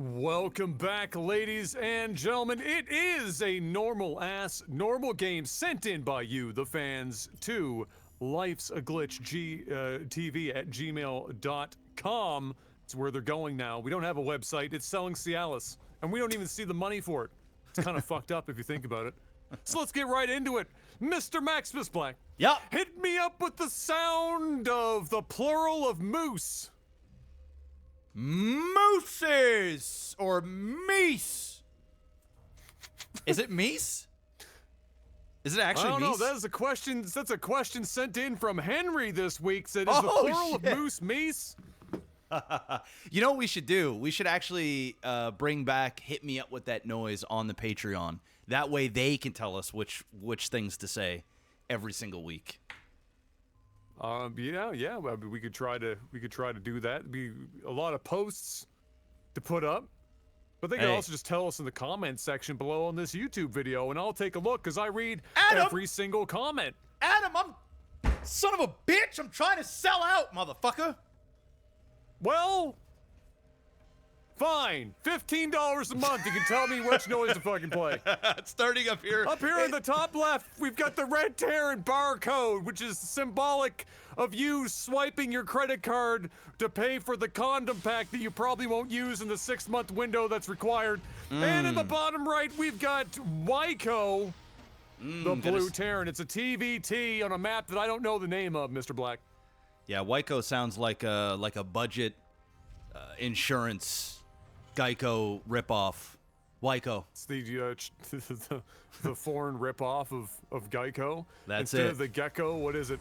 Welcome back, ladies and gentlemen. It is a normal game sent in by you, the fans, to Lifesaglitchtv at gmail.com. It's where they're going now. We don't have a website. It's selling Cialis, and we don't even see the money for it. It's kind of fucked up if you think about it. So let's get right into it. Mr. Maximus Black. Yep. Hit me up with the sound of the plural of moose. Mooses or meese. Is it meese? Is it actually meese? I don't know. That is a question. That's a question sent in from Henry this week. Said, is the plural of moose meese? You know what we should do? We should actually bring back "Hit Me Up with That Noise" on the Patreon. That way, they can tell us which things to say every single week. Yeah. I mean, we could try to do that. It'd be a lot of posts to put up, but they can also just tell us in the comment section below on this YouTube video, and I'll take a look because I read every single comment. Adam, son of a bitch! I'm trying to sell out, motherfucker. Well, fine. $15 a month. You can tell me which noise to fucking play. Starting up here. Up here in the top left, we've got the red Terran barcode, which is symbolic of you swiping your credit card to pay for the condom pack that you probably won't use in the 6-month window that's required. And in the bottom right, we've got Wyco, the blue Terran. It's a TVT on a map that I don't know the name of, Mr. Black. Yeah, Wyco sounds like a budget insurance Geico ripoff. Wyco. It's the foreign ripoff of Geico. That's Instead of the gecko, what is it?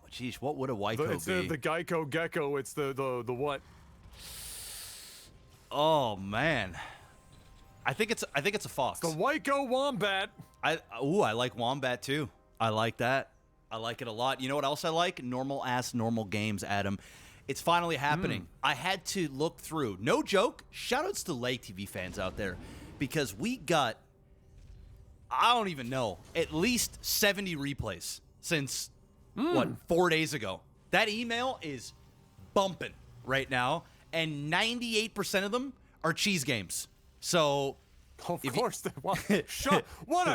Geez, what would a Wyco be? Instead of the Geico gecko, it's the what? Oh man, I think it's a fox. The Wyco wombat. I like wombat too. I like that. I like it a lot. You know what else I like? Normal games, Adam. It's finally happening. I had to look through. No joke. Shoutouts to LAGTV fans out there, because we got, I don't even know, at least 70 replays since, 4 days ago. That email is bumping right now, and 98% of them are cheese games. So... Of course, what a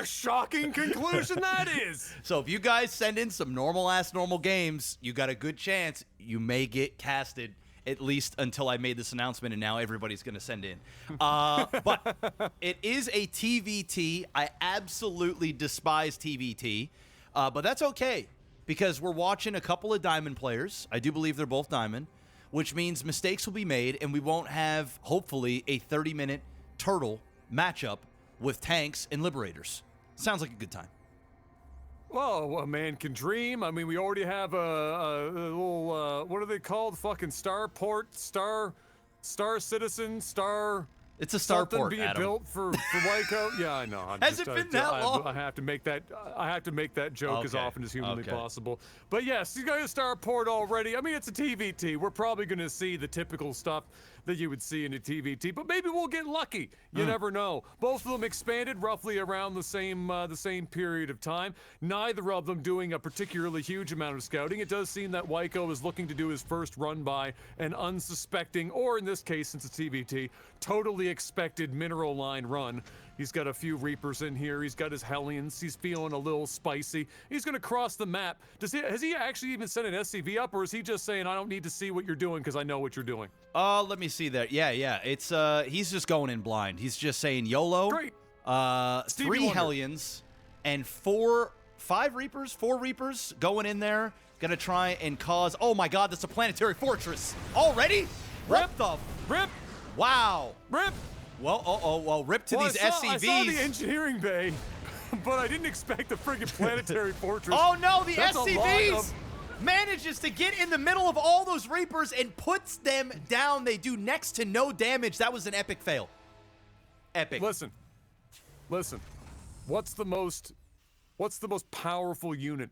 shocking conclusion that is! So if you guys send in some normal games, you got a good chance you may get casted, at least until I made this announcement, and now everybody's going to send in. But it is a TVT. I absolutely despise TVT, but that's okay, because we're watching a couple of Diamond players. I do believe they're both Diamond, which means mistakes will be made, and we won't have, hopefully, a 30-minute turtle matchup with tanks and liberators. Sounds like a good time. Well, a man can dream. I mean, we already have a little, what are they called? Fucking starport, star citizen, star... It's a starport, being Adam. built for Wyco. Yeah, I know. Has it been that long? I have to make that joke as often as humanly possible. But yes, you got a starport already. I mean, it's a TVT. We're probably going to see the typical stuff that you would see in a TVT, but maybe we'll get lucky. You never know. Both of them expanded roughly around the same period of time. Neither of them doing a particularly huge amount of scouting. It does seem that Wyco is looking to do his first run by an unsuspecting, or in this case, since it's TVT, totally expected mineral line run. He's got a few Reapers in here. He's got his Hellions. He's feeling a little spicy. He's going to cross the map. Has he actually even sent an SCV up, or is he just saying, I don't need to see what you're doing because I know what you're doing? Let me see that. Yeah. It's he's just going in blind. He's just saying YOLO. Great. 3 Hellions and 4 Reapers going in there. Gonna try and cause. Oh my God, that's a planetary fortress already. Rip. Wow. Rip. Well, rip to these SCVs. I saw the engineering bay, but I didn't expect the friggin' planetary fortress. Oh no, the SCVs manages to get in the middle of all those Reapers and puts them down. They do next to no damage. That was an epic fail. Epic. Listen. What's the most powerful unit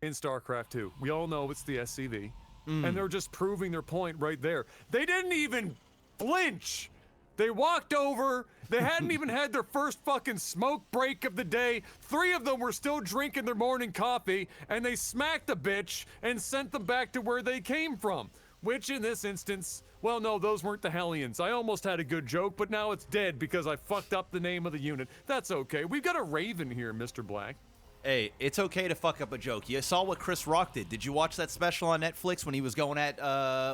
in StarCraft 2? We all know it's the SCV, and they're just proving their point right there. They didn't even flinch. They walked over. They hadn't even had their first fucking smoke break of the day. 3 of them were still drinking their morning coffee, and they smacked the bitch and sent them back to where they came from. which in this instance, well, no, those weren't the Hellions. I almost had a good joke, but now it's dead because I fucked up the name of the unit. That's okay. We've got a Raven here, Mr. Black. Hey, it's okay to fuck up a joke. You saw what Chris Rock did. Did you watch that special on Netflix when he was going at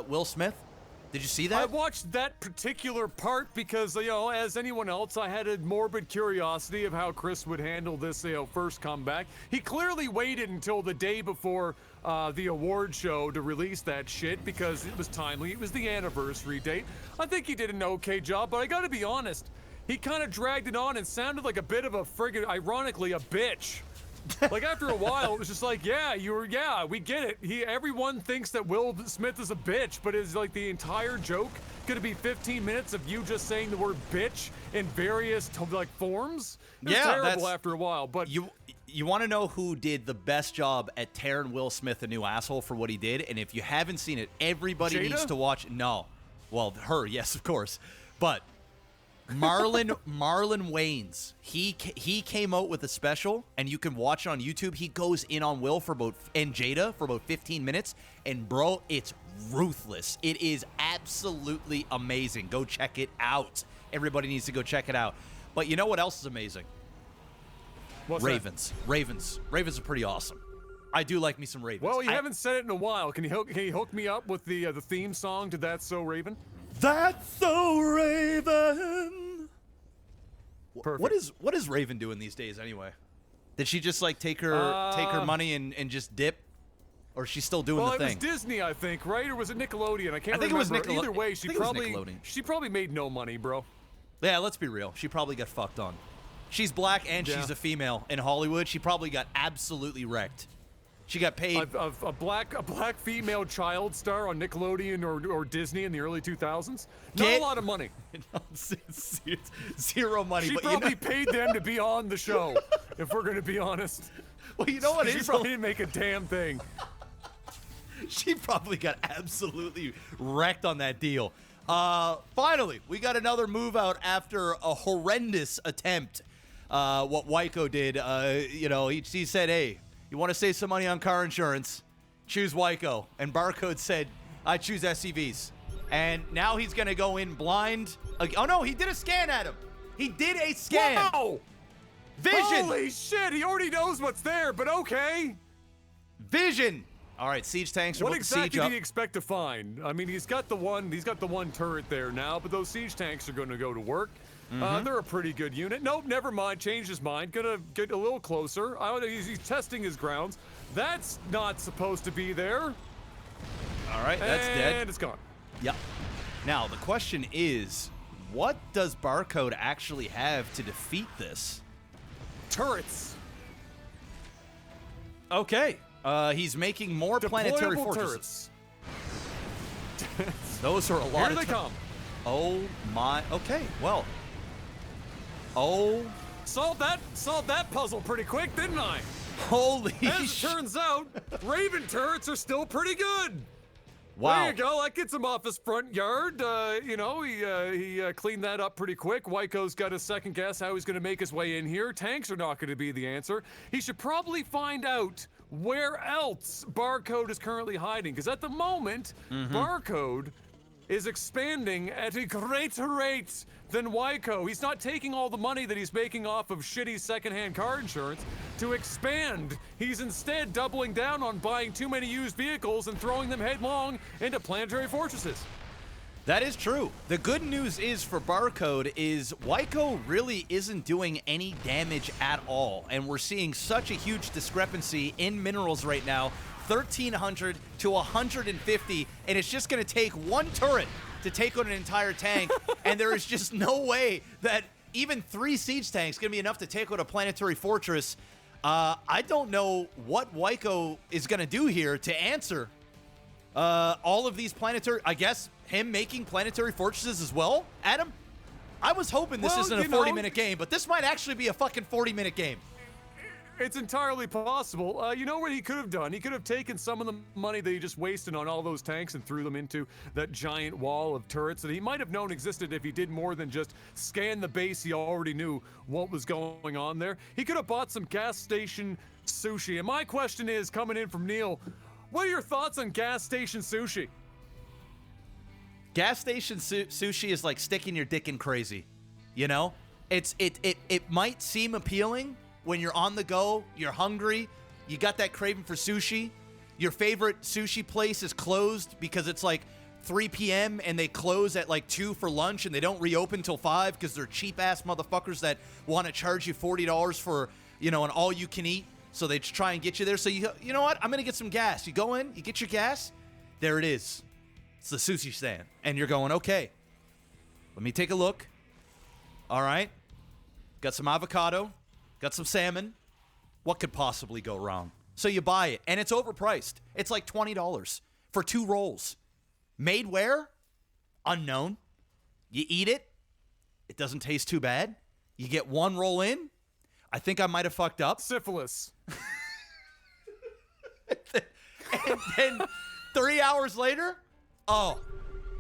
Will Smith? Did you see that? I watched that particular part because, you know, as anyone else, I had a morbid curiosity of how Chris would handle this, you know, first comeback. He clearly waited until the day before the award show to release that shit because it was timely. It was the anniversary date. I think he did an okay job, but I gotta be honest, he kind of dragged it on and sounded like a bit of a friggin', ironically, a bitch. Like after a while, it was just like, yeah, we get it. Everyone thinks that Will Smith is a bitch, but is like the entire joke gonna be 15 minutes of you just saying the word bitch in various like forms? It was terrible after a while. But you want to know who did the best job at tearing Will Smith a new asshole for what he did? And if you haven't seen it, everybody needs to watch. No, well, her, yes, of course, but. Marlon Wayans, he came out with a special, and you can watch it on YouTube. He goes in on Will and Jada for about 15 minutes, and bro, it's ruthless. It is absolutely amazing. Go check it out. Everybody needs to go check it out. But you know what else is amazing? What's Ravens. that? Ravens are pretty awesome. I do like me some Ravens. Well, you haven't said it in a while. Can you hook me up with the theme song to That's So Raven? That's so Raven. Perfect. What is Raven doing these days anyway? Did she just like take her money and just dip, or is she still doing the thing? Well, it was Disney, I think, right? Or was it Nickelodeon? I can't remember. It was Nickelodeon. Either way, she probably made no money, bro. Yeah, let's be real. She probably got fucked on. She's black and she's a female in Hollywood. She probably got absolutely wrecked. She got paid. A black female child star on Nickelodeon or Disney in the early 2000s. Not a lot of money. Zero money. She probably paid them to be on the show, if we're going to be honest. Well, you know what? She probably didn't make a damn thing. She probably got absolutely wrecked on that deal. Finally, we got another move out after a horrendous attempt. What Wyco did, he said, hey, you want to save some money on car insurance, choose Wyco. And Barcode said, I choose SCVs. And now he's going to go in blind. Oh, no, he did a scan at him. He did a scan. Wow! Vision! Holy shit, he already knows what's there, but okay. Vision! All right, siege tanks are what exactly exactly did he expect to find? I mean, he's got the one turret there now, but those siege tanks are going to go to work. They're a pretty good unit. Nope, never mind. Changed his mind. Gonna get a little closer. He's testing his grounds. That's not supposed to be there. All right, that's dead. And it's gone. Yep. Now, the question is, what does Barcode actually have to defeat this? Turrets. Okay. He's making more planetary fortresses. Turrets. Those are a lot. Here they come. Oh my. Okay. Well. Oh. Solved that puzzle pretty quick, didn't I? Holy As it turns out, Raven turrets are still pretty good. Wow. There you go. That gets him off his front yard. He cleaned that up pretty quick. Wyco's got a second guess how he's going to make his way in here. Tanks are not going to be the answer. He should probably find out where else Barcode is currently hiding, because at the moment, Barcode is expanding at a greater rate than Wyco. He's not taking all the money that he's making off of shitty secondhand car insurance to expand. He's instead doubling down on buying too many used vehicles and throwing them headlong into planetary fortresses. That is true. The good news is for Barcode is Wyco really isn't doing any damage at all, and we're seeing such a huge discrepancy in minerals right now. 1,300 to 150, and it's just going to take one turret to take on an entire tank, and there is just no way that even 3 siege tanks going to be enough to take on a planetary fortress. I don't know what Wyco is going to do here to answer all of these planetary, I guess, him making planetary fortresses as well. Adam, I was hoping this isn't a 40-minute game, but this might actually be a fucking 40-minute game. It's entirely possible. You know what he could have done? He could have taken some of the money that he just wasted on all those tanks and threw them into that giant wall of turrets that he might have known existed if he did more than just scan the base. He already knew what was going on there. He could have bought some gas station sushi. And my question is, coming in from Neil, what are your thoughts on gas station sushi? gas station sushi is like sticking your dick in crazy. You know? It might seem appealing when you're on the go, you're hungry, you got that craving for sushi. Your favorite sushi place is closed because it's like 3 p.m. and they close at like 2 for lunch and they don't reopen till 5 because they're cheap-ass motherfuckers that want to charge you $40 for, you know, an all-you-can-eat. So they just try and get you there. So you know what? I'm going to get some gas. You go in, you get your gas. There it is. It's the sushi stand. And you're going, okay, let me take a look. All right. Got some avocado. Got some salmon. What could possibly go wrong? So you buy it, and it's overpriced. It's like $20 for 2 rolls. Made where? Unknown. You eat it. It doesn't taste too bad. You get 1 roll in. I think I might have fucked up. Syphilis. And then 3 hours later, oh,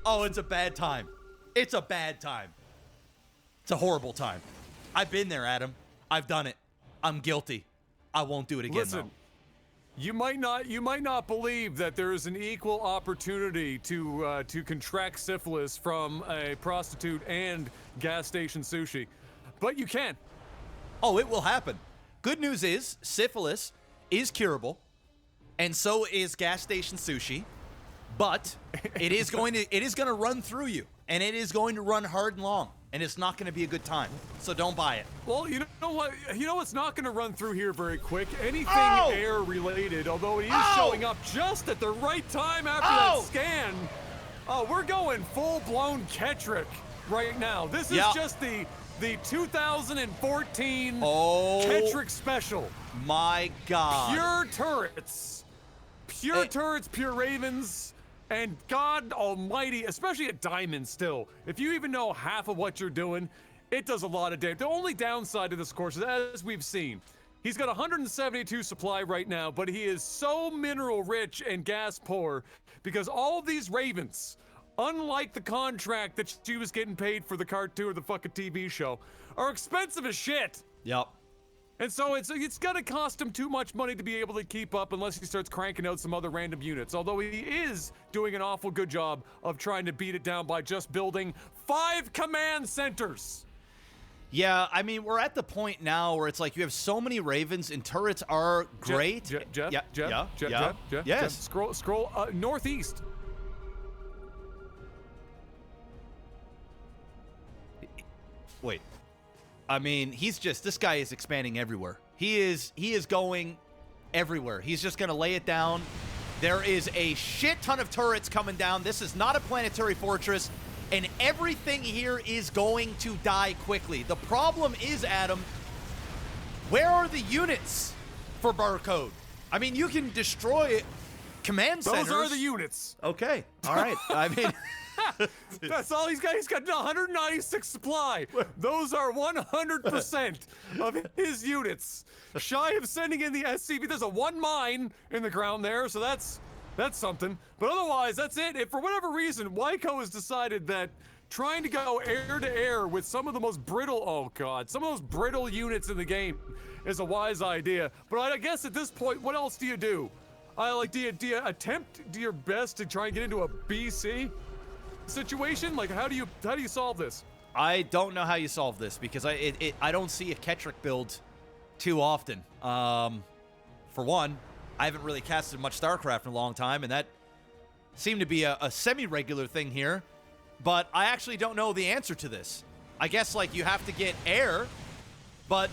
it's a bad time. It's a bad time. It's a horrible time. I've been there, Adam. I've done it. I'm guilty. I won't do it again. Listen, you might not believe that there is an equal opportunity to contract syphilis from a prostitute and gas station sushi, but you can. Oh, it will happen. Good news is syphilis is curable, and so is gas station sushi. But it is going to run through you, and it is going to run hard and long, and it's not going to be a good time. So don't buy it. Well, you know what? You know what's not going to run through here very quick? Anything air related, although it is showing up just at the right time after that scan. Oh, we're going full-blown Ketrick right now. This is just the 2014 Ketrick special. My God. Pure turrets. Pure turrets, pure ravens. And God almighty, especially at Diamond still, if you even know half of what you're doing, it does a lot of damage. The only downside to this course is, as we've seen, he's got 172 supply right now, but he is so mineral rich and gas poor because all of these ravens, unlike the contract that she was getting paid for the cartoon or the fucking TV show, are expensive as shit. Yep. And so it's gonna cost him too much money to be able to keep up unless he starts cranking out some other random units. Although he is doing an awful good job of trying to beat it down by just building 5 command centers. Yeah, I mean, we're at the point now where it's like you have so many ravens and turrets are great. Jeff, Yes. Scroll northeast. Wait. I mean, this guy is expanding everywhere. He is going everywhere. He's just going to lay it down. There is a shit ton of turrets coming down. This is not a planetary fortress, and everything here is going to die quickly. The problem is, Adam, where are the units for Barcode? I mean, you can destroy command centers. Those are the units. Okay. All right. I mean... That's all he's got. He's got 196 supply. Those are 100% of his units. Shy of sending in the SCV. There's a 1 mine in the ground there, so that's something. But otherwise, that's it. If for whatever reason, Wyco has decided that trying to go air to air with some of the most brittle, some of those brittle units in the game is a wise idea. But I guess at this point, what else do you do? Do you attempt your best to try and get into a BC situation? Like, how do you solve this? I don't know how you solve this because I don't see a Ketrick build too often. For one, I haven't really casted much StarCraft in a long time, and that seemed to be a semi-regular thing here. But I actually don't know the answer to this. I guess, like, you have to get air, but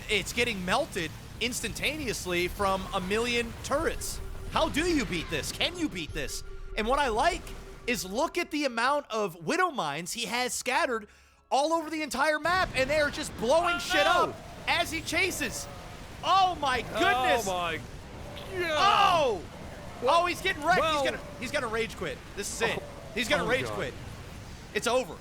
it's getting melted instantaneously from a million turrets. How do you beat this? Can you beat this? And what I like is look at the amount of Widow Mines he has scattered all over the entire map, and they are just blowing shit up as he chases. Oh my goodness! Oh my God! Oh, he's getting wrecked. He's gonna rage quit. This is it. He's gonna rage quit. It's over.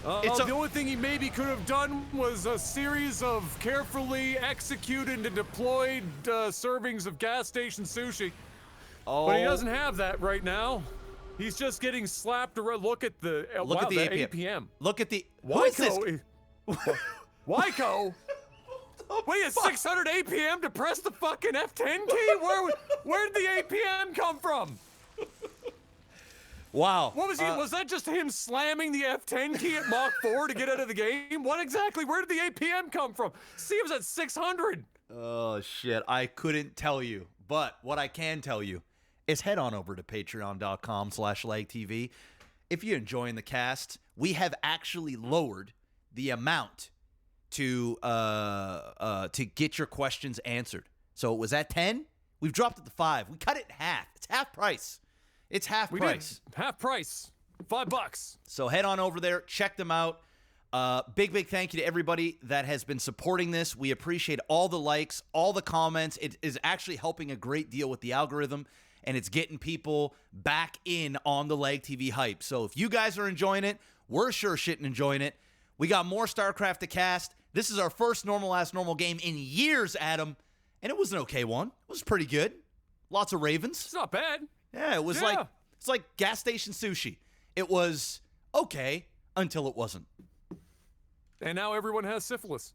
The only thing he maybe could have done was a series of carefully executed and deployed servings of gas station sushi. But he doesn't have that right now. He's just getting slapped around. Look at the APM. Look at the Wyco. Wyco? Wait, it's 600 APM to press the fucking F10 key? Where did the APM come from? Wow. What was he? Was that just him slamming the F10 key at Mach 4 to get out of the game? What exactly? Where did the APM come from? See, it was at 600. Oh, shit. I couldn't tell you. But what I can tell you is head on over to patreon.com/LAGTV. If you're enjoying the cast, we have actually lowered the amount to get your questions answered. So it was at 10. We've dropped it to 5. We cut it in half. It's half price. It's half price. Half price. $5. So head on over there. Check them out. Big thank you to everybody that has been supporting this. We appreciate all the likes, all the comments. It is actually helping a great deal with the algorithm, and it's getting people back in on the LAGTV hype. So if you guys are enjoying it, we're sure shitting enjoying it. We got more StarCraft to cast. This is our first normal game in years, Adam, and it was an okay one. It was pretty good. Lots of Ravens. It's not bad. Yeah, it was like gas station sushi. It was okay until it wasn't. And now everyone has syphilis.